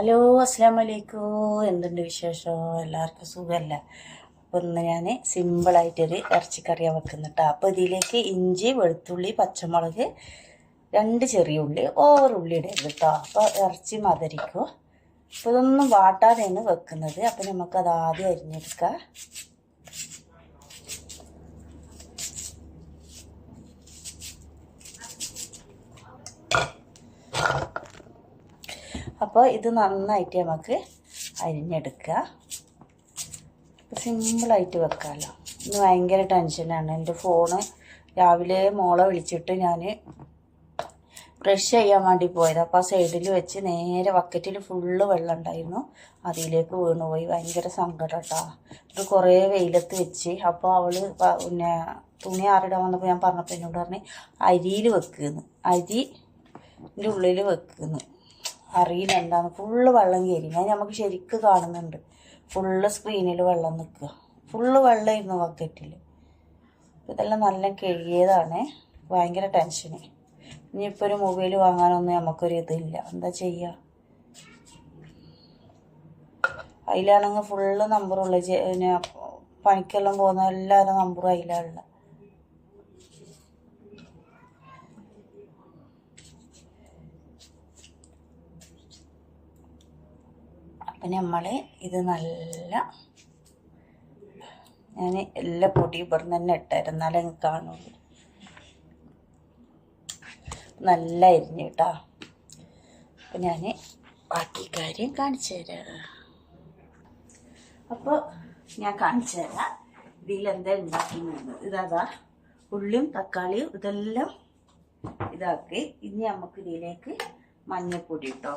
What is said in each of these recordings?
Hello, അസ്സാം വലൈക്കും. എന്തുണ്ട് വിശേഷം? എല്ലാവർക്കും സുഖമല്ല. അപ്പോൾ ഇന്ന് ഞാൻ സിമ്പിളായിട്ടൊരു ഇറച്ചിക്കറിയാണ് വെക്കുന്നുട്ടോ. അപ്പോൾ ഇതിലേക്ക് ഇഞ്ചി, വെളുത്തുള്ളി, പച്ചമുളക്, 2 ചെറിയ ഉള്ളി, ഓവർ ഉള്ളി ഇടരുത് കേട്ടോ. അപ്പോൾ ഇറച്ചി മധുരിക്കും. അപ്പോൾ ഇതൊന്നും വാട്ടാതെയാണ് വെക്കുന്നത്. അപ്പോൾ നമുക്കത് ആദ്യം അരിഞ്ഞെടുക്കാം. അപ്പോൾ ഇത് നന്നായിട്ട് നമുക്ക് അരിഞ്ഞെടുക്കുക. സിമ്പിളായിട്ട് വെക്കാമല്ലോ. ഇന്ന് ഭയങ്കര ടെൻഷനാണ്. എൻ്റെ ഫോണ് രാവിലെ മോളെ വിളിച്ചിട്ട് ഞാൻ ബ്രഷ് ചെയ്യാൻ വേണ്ടി പോയത്. അപ്പോൾ ആ സൈഡിൽ വെച്ച് നേരെ ബക്കറ്റിൽ ഫുള്ള് വെള്ളം ഉണ്ടായിരുന്നു, അതിലേക്ക് വീണുപോയി. ഭയങ്കര സങ്കടം കേട്ടോ. ഇത് കുറേ വെയിലത്ത് വെച്ച്. അപ്പോൾ അവൾ പിന്നെ തുണി ആറിടാൻ വന്നപ്പോൾ ഞാൻ പറഞ്ഞപ്പോൾ എന്നോട് പറഞ്ഞ് അരിയിൽ വെക്കുന്നു, അരിൻ്റെ ഉള്ളിൽ വെക്കുന്നു. അറിയില്ല എന്താന്ന്. ഫുള്ള് വെള്ളം കയറി. ഞാൻ നമുക്ക് ശരിക്ക് കാണുന്നുണ്ട്. ഫുള്ള് സ്ക്രീനിൽ വെള്ളം നിൽക്കുക. ഫുള്ള് വെള്ളമായിരുന്നു ബക്കറ്റിൽ. ഇതെല്ലാം നല്ല കഴുകിയതാണ്. ഭയങ്കര ടെൻഷന്. ഇനിയിപ്പോൾ ഒരു മൊബൈൽ വാങ്ങാനൊന്നും നമുക്കൊരു ഇതില്ല. എന്താ ചെയ്യുക? അതിലാണെങ്കിൽ ഫുള്ള് നമ്പറുള്ള പിന്നെ പണിക്കെല്ലാം പോകുന്ന എല്ലാവരും നമ്പറും അതിലുള്ള. അപ്പം നമ്മൾ ഇത് നല്ല ഞാൻ എല്ലാ പൊടിയും ഇവിടുന്ന് തന്നെ ഇട്ടായിരുന്നു, എന്നാലേ നിങ്ങൾക്ക് കാണുള്ളൂ. നല്ല അരിഞ്ഞ് കേട്ടോ. അപ്പം ഞാൻ ബാക്കി കാര്യം കാണിച്ചു തരാം. അപ്പോൾ ഞാൻ കാണിച്ചു തരാം ഇതിലെന്താ ഉണ്ടാക്കുന്നത്. ഇതാ ഉള്ളിയും തക്കാളിയും ഇതെല്ലാം ഇതാക്കി. ഇനി നമുക്ക് ഇതിലേക്ക് മഞ്ഞൾപ്പൊടി ഇട്ടോ,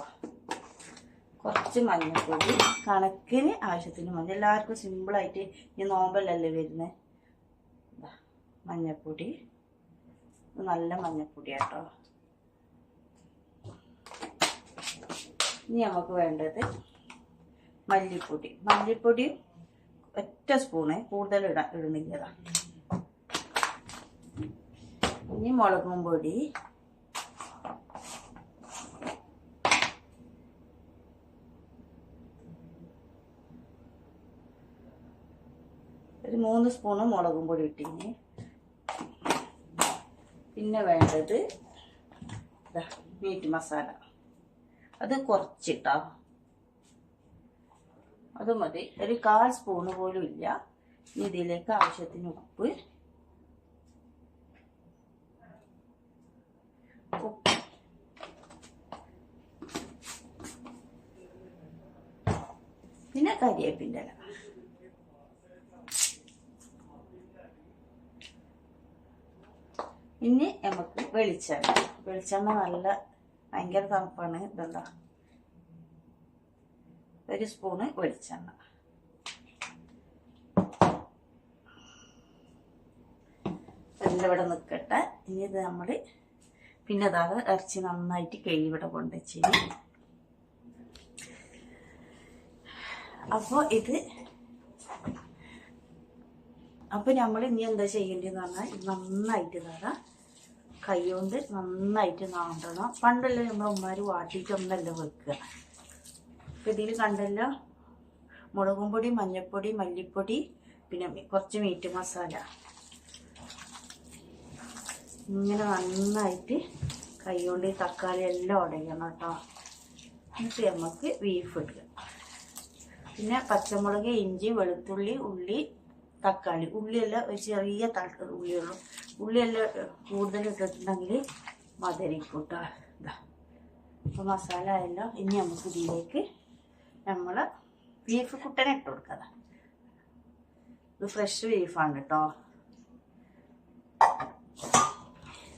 കുറച്ച് മഞ്ഞൾപ്പൊടി, കണക്കിന് ആവശ്യത്തിന് മഞ്ഞൾ. എല്ലാവർക്കും സിമ്പിളായിട്ട് ഈ നോമ്പല്ലല്ലേ വരുന്നത്. മഞ്ഞൾപ്പൊടി, നല്ല മഞ്ഞൾപ്പൊടി കേട്ടോ. ഇനി നമുക്ക് വേണ്ടത് മല്ലിപ്പൊടി. മല്ലിപ്പൊടി ഒറ്റ സ്പൂണ്, കൂടുതൽ ഇടുന്നില്ല. ഇനി മുളകും പൊടി, ഒരു 3 സ്പൂണ് മുളകും പൊടി ഇട്ടിന്. പിന്നെ വേണ്ടത് മീറ്റ് മസാല, അത് കുറച്ചിട്ടോ, അത് മതി. ഒരു 1/4 സ്പൂണ് പോലും ഇല്ല. ഇനി ഇതിലേക്ക് ആവശ്യത്തിന് ഉപ്പ്, പിന്നെ കരിവേപ്പിൻ്റെ ഇല. ഇനി നമുക്ക് വെളിച്ചെണ്ണ. വെളിച്ചെണ്ണ നല്ല ഭയങ്കര തണുപ്പാണ്. ഇതെന്താ, 1 സ്പൂണ് വെളിച്ചെണ്ണ. എല്ലാം ഇവിടെ നിൽക്കട്ടെ. ഇനി ഇത് നമ്മൾ പിന്നെ അതാത് ഇറച്ചി നന്നായിട്ട് കഴുകി ഇവിടെ കൊണ്ടുവച്ച്. അപ്പോൾ നമ്മൾ ഇനി എന്താ ചെയ്യേണ്ടതെന്ന് പറഞ്ഞാൽ ഇത് നന്നായിട്ട് തരാം. കൈ കൊണ്ട് നന്നായിട്ട് നാണ്ടണം. പണ്ടല്ലേ നമ്മളെ ഉമ്മാർ വാട്ടിയിട്ടൊന്നല്ല വെക്കുക. അപ്പം ഇതിൽ കണ്ടല്ലോ, മുളകും പൊടി, മഞ്ഞൾപ്പൊടി, മല്ലിപ്പൊടി, പിന്നെ കുറച്ച് മീറ്റ് മസാല. ഇങ്ങനെ നന്നായിട്ട് കൈ കൊണ്ട് ഈ തക്കാളി എല്ലാം ഉടയണം കേട്ടോ. എന്നിട്ട് നമുക്ക് ബീഫ് ഇടുക. പിന്നെ പച്ചമുളക്, ഇഞ്ചി, വെളുത്തുള്ളി, ഉള്ളി, തക്കാളി. ഉള്ളിയെല്ലാം ഒരു ചെറിയ ഉള്ളിയുള്ളൂ. ഉള്ളിയെല്ലാം കൂടുതൽ ഇട്ടിട്ടുണ്ടെങ്കിൽ മധുരിക്കും കേട്ടോ. ഇതാ അപ്പോൾ മസാല ആയല്ലോ. ഇനി നമുക്ക് ഇതിലേക്ക് നമ്മൾ ബീഫ് കുട്ടനെ ഇട്ട് കൊടുക്കുക. ഇത് ഫ്രഷ് ബീഫാണ് കേട്ടോ.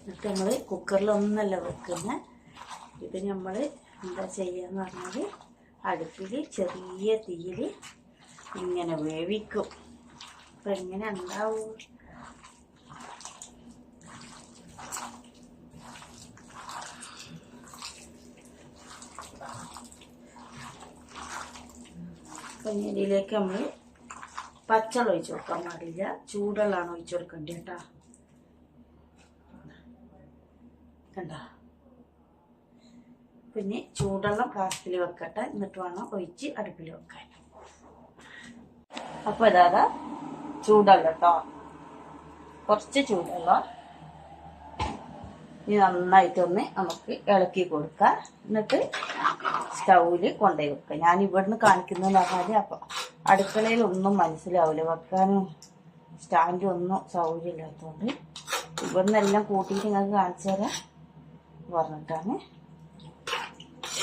എന്നിട്ട് നമ്മൾ കുക്കറിലൊന്നല്ല വെക്കുന്നത്. ഇത് നമ്മൾ എന്താ ചെയ്യുകയെന്ന് പറഞ്ഞാൽ അടുപ്പിൽ ചെറിയ തീയിൽ ഇങ്ങനെ വേവിക്കും. അപ്പം എങ്ങനെ ഉണ്ടാവും? അപ്പം ഇതിലേക്ക് നമ്മൾ പച്ചവെള്ളം ഒഴിച്ച് കൊടുക്കാൻ പാടില്ല, ചൂടുവെള്ളമാണ് ഒഴിച്ച് കൊടുക്കേണ്ടത് കേട്ടോ. കണ്ടോ? പിന്നെ ചൂടുവെള്ളം ഫ്ലാസ്കിൽ വെക്കട്ടെ, എന്നിട്ട് വേണം ഒഴിച്ച് അടുപ്പിൽ വെക്കാൻ. അപ്പോൾ ഇതാ ചൂടുവെള്ളം കേട്ടോ, കുറച്ച് ചൂടുവെള്ളം. ഇനി നന്നായിട്ടൊന്ന് നമുക്ക് ഇളക്കി കൊടുക്കാം. എന്നിട്ട് സ്റ്റൗവിൽ കൊണ്ടുപോയി വെക്കുക. ഞാൻ ഇവിടുന്ന് കാണിക്കുന്നതെന്ന് പറഞ്ഞാൽ അപ്പം അടുക്കളയിൽ ഒന്നും മനസ്സിലാവില്ല, വെക്കാനും സ്റ്റാൻഡും ഒന്നും സൗകര്യമില്ലാത്തതുകൊണ്ട് ഇവിടുന്ന് എല്ലാം കൂട്ടിയിട്ട് നിങ്ങൾക്ക് കാണിച്ചു തരാം പറഞ്ഞിട്ടാണ്.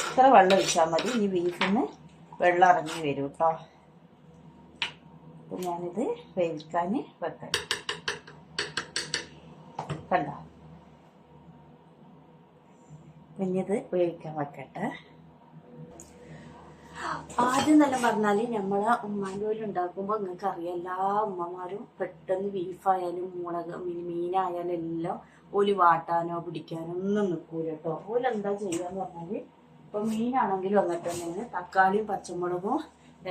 ഇത്ര വെള്ളം ഒഴിച്ചാൽ മതി. ഇനി ബീഫിൽ നിന്ന് വെള്ളം ഇറങ്ങി വരും കേട്ടോ. അപ്പം ഞാനിത് വേവിക്കാൻ വെക്കാം. കണ്ടോ, പിന്നെ ഇത് വേവിക്കാൻ വെക്കട്ടെ. ആദ്യം തന്നെ പറഞ്ഞാൽ നമ്മളെ ഉമ്മാൻ്റെ പോലും ഉണ്ടാക്കുമ്പോൾ നിങ്ങൾക്ക് അറിയാം, എല്ലാ ഉമ്മമാരും പെട്ടെന്ന് ബീഫായാലും മുളക് മീനായാലും എല്ലാം ഓല് വാട്ടാനോ പിടിക്കാനോ ഒന്നും നിൽക്കൂല കേട്ടോ. ഓല് എന്താ ചെയ്യാന്ന് പറഞ്ഞാൽ, ഇപ്പം മീനാണെങ്കിലും അങ്ങനെ തന്നെയാണ്, തക്കാളിയും പച്ചമുളകും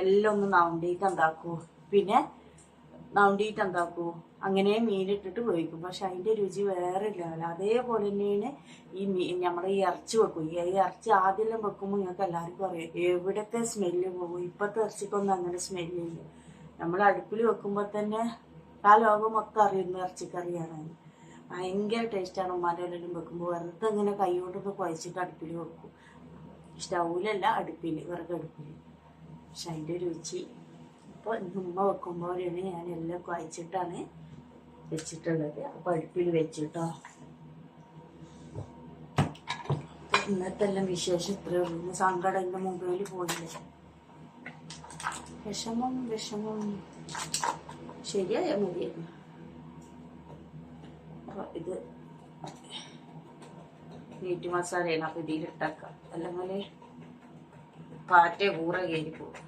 എല്ലാം ഒന്ന് നവണ്ടിയിട്ട് എന്താക്കൂ, പിന്നെ നവണ്ടിയിട്ട് എന്താക്കൂ, അങ്ങനെ മീനിട്ടിട്ട് വേവിക്കും. പക്ഷെ അതിൻ്റെ രുചി വേറെ ഇല്ല. അതേപോലെ തന്നെയാണ് ഈ നമ്മൾ ഈ ഇറച്ചി വെക്കും. ഈ ഇറച്ചി ആദ്യമെല്ലാം വെക്കുമ്പോൾ നിങ്ങൾക്ക് എല്ലാവർക്കും അറിയാം എവിടത്തെ സ്മെല്ല് പോകും. ഇപ്പോഴത്തെ ഇറച്ചിക്കൊന്നും അങ്ങനെ സ്മെല്ലില്ല. നമ്മൾ അടുപ്പിൽ വെക്കുമ്പോൾ തന്നെ ആ ലോകം മൊത്തം അറിയുന്ന ഇറച്ചിക്കറിയാണ്. ഭയങ്കര ടേസ്റ്റാണ്. ഉമ്മാരെല്ലാം വെക്കുമ്പോൾ വെറുതെ ഇങ്ങനെ കൈ കൊണ്ടൊന്ന് കുഴച്ചിട്ട് അടുപ്പിൽ വെക്കും. സ്റ്റൗവിലല്ല, അടുപ്പിൽ, വിറകടുപ്പിൽ. പക്ഷെ അതിൻ്റെ രുചി ഇപ്പോൾ ഉമ്മ വെക്കുമ്പോഴാണ് ഞാൻ എല്ലാം കുഴച്ചിട്ടാണ് വെച്ചിട്ടുള്ളത്. അപ്പോൾ അടുപ്പിൽ വെച്ചിട്ടോ. ഇന്നത്തെ എല്ലാം വിശേഷം ഇത്രയേ ഉള്ളൂ. സങ്കടം എൻ്റെ മൊബൈൽ പോയില്ല. വിഷമം ശരിയായ മതിയായിരുന്നു. അപ്പോൾ ഇത് മീറ്റ് മസാലയാണ്. അപ്പോൾ ഇതിലിട്ടാക്കാം, അല്ലെങ്കിൽ പാറ്റ കൂറ കയറി പോകും.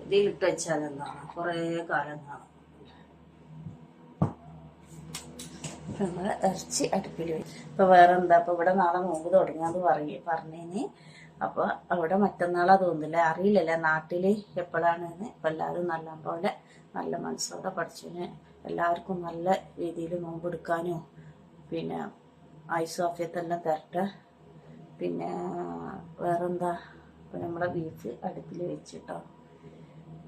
ഇതിലിട്ട് വെച്ചാൽ എന്താണ് കുറേ കാലം കാണും. നമ്മള് ഇറച്ചി അടുപ്പിൽ വെച്ച് ഇപ്പൊ വേറെ എന്താ, ഇപ്പൊ ഇവിടെ നാളെ നോമ്പ് തുടങ്ങിയാന്ന് പറഞ്ഞേന്. അപ്പൊ അവിടെ മറ്റന്നാളാ തോന്നില്ല, അറിയില്ലല്ലേ നാട്ടില് എപ്പോഴാണെന്ന്. ഇപ്പൊ എല്ലാവരും നല്ല പോലെ നല്ല മനസ്സോടെ പഠിച്ചതിന് എല്ലാവർക്കും നല്ല രീതിയിൽ നോമ്പെടുക്കാനും പിന്നെ ഐസോഫിയത്തെല്ലാം തരട്ടെ. പിന്നെ വേറെന്താ, ഇപ്പം നമ്മളെ ബീഫ് അടുപ്പിൽ വെച്ചിട്ടോ.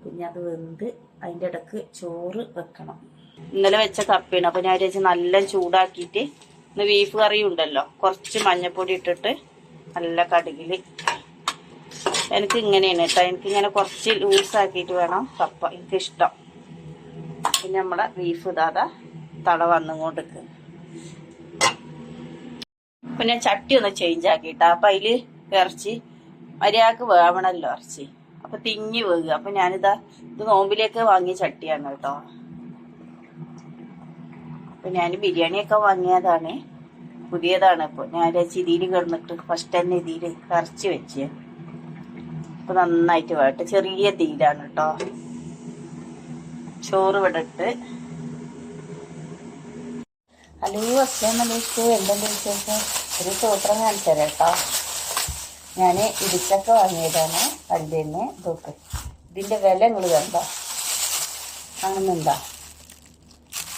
പിന്നെ അത് വെന്ത് അതിൻ്റെ ഇടക്ക് ചോറ് വെക്കണം. ഇന്നലെ വെച്ച കപ്പയാണ്. അപ്പം ഞാൻ വിചാരിച്ച് നല്ല ചൂടാക്കിയിട്ട് ഇന്ന് ബീഫ് കറിയും ഉണ്ടല്ലോ, കുറച്ച് മഞ്ഞൾപ്പൊടി ഇട്ടിട്ട് നല്ല കടുകിൽ. എനിക്ക് ഇങ്ങനെയാണ് കേട്ടോ, എനിക്കിങ്ങനെ കുറച്ച് ലൂസാക്കിയിട്ട് വേണം കപ്പ, എനിക്കിഷ്ടം. പിന്നെ നമ്മളെ ബീഫ് ഇതാ തള വന്നുകൊണ്ടിരിക്കും. പിന്നെ ചട്ടി ഒന്ന് ചേഞ്ച് ആക്കിയിട്ടാ. അപ്പം അതിൽ ഇറച്ചി മര്യാദക്ക് വേവണമല്ലോ ഇറച്ചി, അപ്പം തിങ്ങി വേകുക. അപ്പം ഞാനിതാ ഇത് നോമ്പിലേക്ക് വാങ്ങിയ ചട്ടിയാണ് കേട്ടോ. അപ്പം ഞാൻ ബിരിയാണിയൊക്കെ വാങ്ങിയതാണ്, പുതിയതാണ്. ഇപ്പോൾ ഞാൻ ഇതിൽ കിടന്നിട്ട് ഫസ്റ്റ് തന്നെ ഇതിൽ ഇറച്ചി വെച്ച് അപ്പം നന്നായിട്ട് വേട്ടെ, ചെറിയ തീയിലാണ് കേട്ടോ. ചോറ് ഇവിടെ ഇട്ട്. ഹലോ, അസ്സലാമലൈക്കും. എന്തെങ്കിലും വിശേഷം? ഒരു സൂത്രം കാണിച്ചു തരാം കേട്ടോ. ഞാൻ ഇടിച്ചക്ക വാങ്ങിയതാണ് അതിൻ്റെ ഇതൊക്കെ. ഇതിൻ്റെ വില നിങ്ങൾ കണ്ടോ, കാണുന്നുണ്ടോ?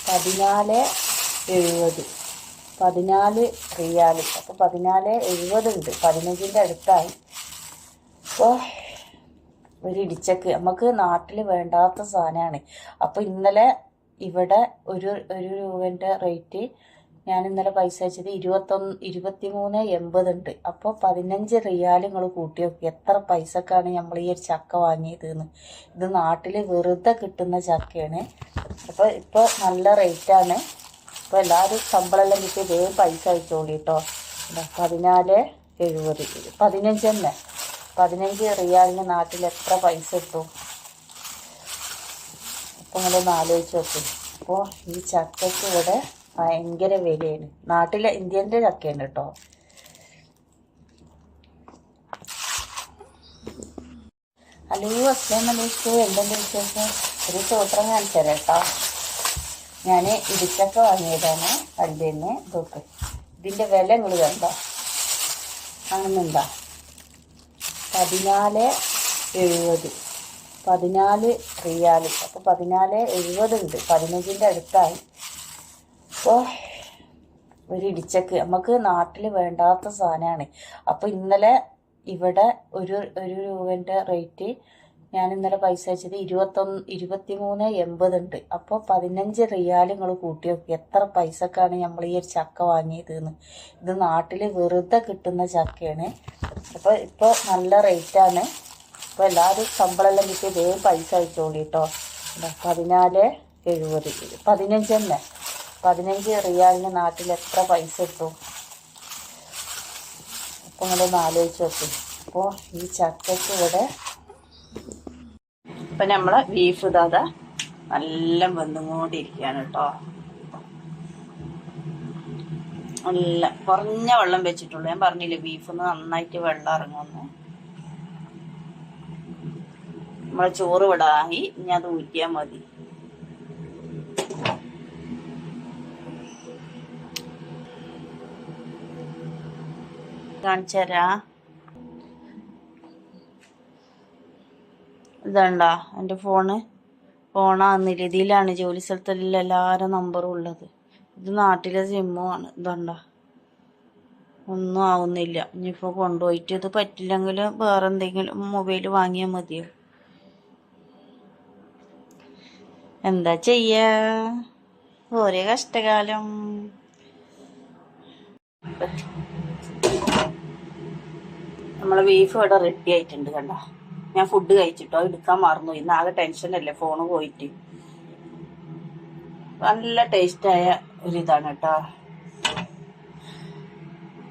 14.70, 14 റിയാൽ. അപ്പോൾ 14.70 ഉണ്ട്, 15ൻ്റെ അടുത്തായി. അപ്പോൾ ഒരു ഇടിച്ചക്ക് നമുക്ക് നാട്ടിൽ വേണ്ടാത്ത സാധനമാണ്. അപ്പോൾ ഇന്നലെ ഇവിടെ ഒരു രൂപൻ്റെ റേറ്റ് ഞാൻ ഇന്നലെ പൈസ വെച്ചത് 23.80 ഉണ്ട്. അപ്പോൾ 15 റിയാൽ നിങ്ങൾ കൂട്ടി നോക്കി എത്ര പൈസക്കാണ് നമ്മൾ ഈ ഒരു ചക്ക വാങ്ങിയത് എന്ന്. ഇത് നാട്ടിൽ വെറുതെ കിട്ടുന്ന ചക്കയാണ്. അപ്പോൾ ഇപ്പോൾ നല്ല റേറ്റാണ്. അപ്പോൾ എല്ലാവരും ശമ്പളമെല്ലാം കിട്ടി വേഗം പൈസ അയച്ചോളി കേട്ടോ. 14 70. 15 തന്നെ. 15 റിയാലിന് നാട്ടിൽ എത്ര പൈസ കിട്ടും? അപ്പം നിങ്ങളൊന്ന് ആലോചിച്ച് നോക്കും. അപ്പോൾ ഈ ചക്കയ്ക്ക് ഇവിടെ ഭയങ്കര വിലയാണ്. നാട്ടിലെ ഇന്ത്യൻ്റെ ചക്കയാണ് കേട്ടോ. അല്ലെങ്കിൽ അസ്സലാമലൈക്കും, എന്തെങ്കിലും വിശേഷം? ഒരു സൂത്രം കാണിച്ചു തരാം കേട്ടോ. ഞാൻ ഇടിച്ചക്ക വാങ്ങിയതാണ് കടയിൽ നിന്ന്. ഇതൊക്കെ ഇതിൻ്റെ വില നിങ്ങൾ കണ്ടോ? അങ്ങനെന്താ 14.70, 14 റിയാൽ. അപ്പോൾ 14.70 ഉണ്ട്, 15ൻ്റെ അടുത്തായി. അപ്പോൾ ഒരു ഇടിച്ചക്ക് നമുക്ക് നാട്ടിൽ വേണ്ടാത്ത സാധനമാണ്. അപ്പോൾ ഇന്നലെ ഇവിടെ ഒരു രൂപൻ്റെ റേറ്റ് ഞാൻ ഇന്നലെ പൈസ അയച്ചത് 23.80 ഉണ്ട്. അപ്പോൾ 15 റിയാൽ നിങ്ങൾ കൂട്ടി നോക്കി എത്ര പൈസക്കാണ് നമ്മൾ ഈ ഒരു ചക്ക വാങ്ങിയതെന്ന്. ഇത് നാട്ടിൽ വെറുതെ കിട്ടുന്ന ചക്കയാണ്. അപ്പോൾ ഇപ്പോൾ നല്ല റേറ്റാണ്. അപ്പോൾ എല്ലാവരും ശമ്പളമെല്ലാം കിട്ടി ഇതേ പൈസ അയച്ചോളി കേട്ടോ. 14.70, 15 തന്നെ. 15 റിയാലിന് നാട്ടിൽ എത്ര പൈസ കിട്ടും? അപ്പോൾ നിങ്ങളൊന്ന് ആലോചിച്ച് നോക്കും. അപ്പോൾ ഈ ചക്കയ്ക്ക് ഇവിടെ ഇപ്പം നമ്മളെ ബീഫ് ഇതാ നല്ല വെന്തുകൊണ്ടിരിക്കുകയാണ് കേട്ടോ. നല്ല കുറഞ്ഞ വെള്ളം വെച്ചിട്ടുള്ളൂ. ഞാൻ പറഞ്ഞില്ലേ ബീഫിന്ന് നന്നായിട്ട് വെള്ളം ഇറങ്ങുമെന്ന്. നമ്മളെ ചോറ് വിടായി ഇനി അത് ഊറ്റിയാൽ മതി. കാണിച്ചു തരാം. ഇതണ്ടാ എൻ്റെ ഫോണാന്നില്ല. ഇതിലാണ് ജോലി സ്ഥലത്തെല്ലാം എല്ലാവരും നമ്പറും ഉള്ളത്. ഇത് നാട്ടിലെ സിമ്മുമാണ്. ഇതണ്ടാ ഒന്നും ആവുന്നില്ല. ഇനിയിപ്പോൾ കൊണ്ടുപോയിട്ട് ഇത് പറ്റില്ലെങ്കിൽ വേറെ എന്തെങ്കിലും മൊബൈൽ വാങ്ങിയാൽ മതിയോ? എന്താ ചെയ്യാ, ഒരേ കഷ്ടകാലം. നമ്മളെ ബീഫ് ഇവിടെ റെഡി ആയിട്ടുണ്ട് കണ്ട. ഞാൻ ഫുഡ് കഴിച്ചിട്ടോ എടുക്കാൻ മറന്നു. ഇന്ന് ആകെ ടെൻഷനല്ലേ ഫോണ് പോയിട്ട്. നല്ല ടേസ്റ്റായ ഒരിതാണ് കേട്ടോ.